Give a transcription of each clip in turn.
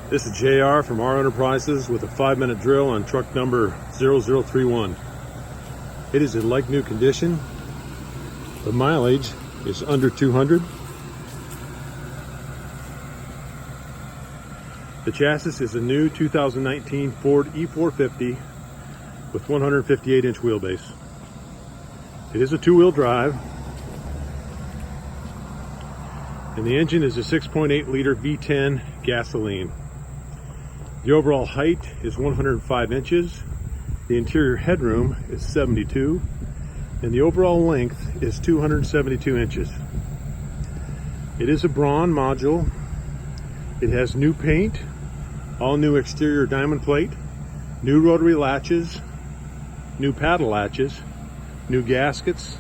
This is JR from R Enterprises with a 5-minute drill on truck number 0031. It is in like new condition. The mileage is under 200. The chassis is a new 2019 Ford E450 with 158-inch wheelbase. It is a 2-wheel drive, and the engine is a 6.8-liter V10 gasoline. The overall height is 105 inches, the interior headroom is 72, and the overall length is 272 inches. It is a Braun module. It has new paint, all new exterior diamond plate, new rotary latches, new paddle latches, new gaskets,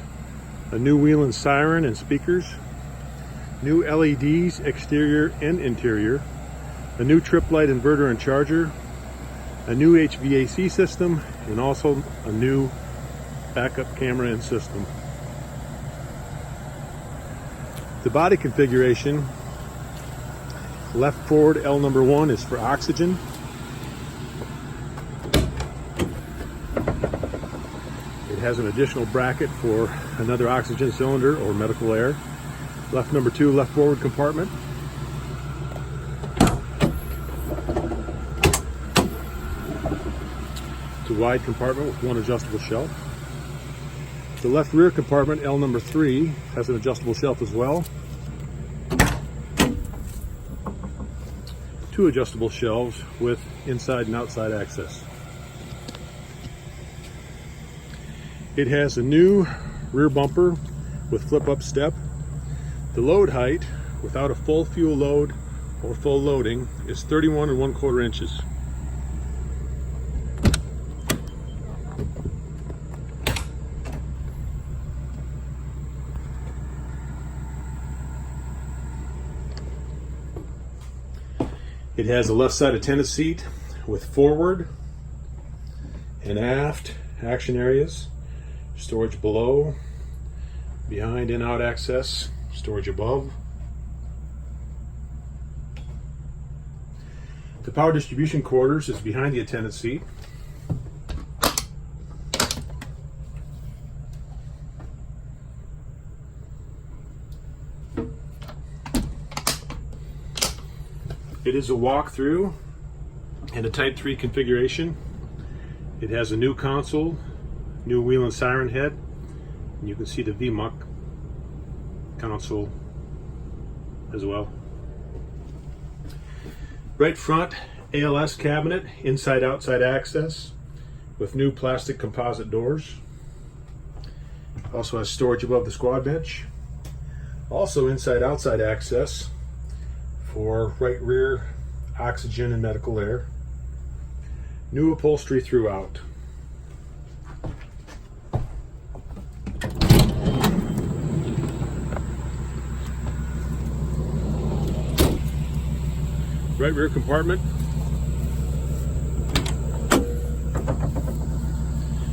a new wheel and siren and speakers, new LEDs exterior and interior, a new trip light inverter and charger, a new HVAC system, and also a new backup camera and system. The body configuration: left forward L number 1 is for oxygen. It has an additional bracket for another oxygen cylinder or medical air. Left number 2, left forward compartment. It's a wide compartment with one adjustable shelf. The left rear compartment, L number 3, has an adjustable shelf as well. 2 adjustable shelves with inside and outside access. It has a new rear bumper with flip-up step. The load height, without a full fuel load or full loading, is 31 1/4 inches. It has a left-sided tennis seat with forward and aft action areas, storage below, behind and out access, storage above. The power distribution quarters is behind the attendant seat. It is a walk-through and a Type 3 configuration. It has a new console, new wheel and siren head, and you can see the VMUC console as well. Right front ALS cabinet, inside-outside access with new plastic composite doors. Also has storage above the squad bench. Also inside-outside access for right rear oxygen and medical air. New upholstery throughout. Right rear compartment.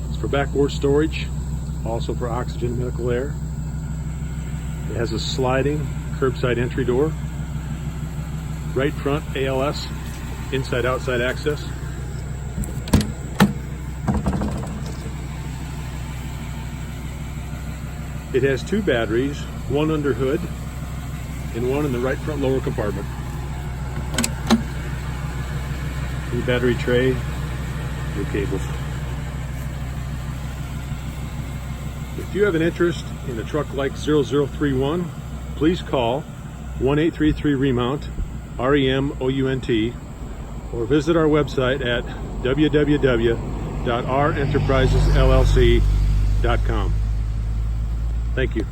It's for backboard storage, also for oxygen and medical air. It has a sliding curbside entry door. Right front ALS, inside-outside access. It has 2 batteries, one under hood and one in the right front lower compartment. New battery tray, new cables. If you have an interest in a truck like 0031, please call 1-833-REMOUNT, REMOUNT, or visit our website at www.renterprisesllc.com. Thank you.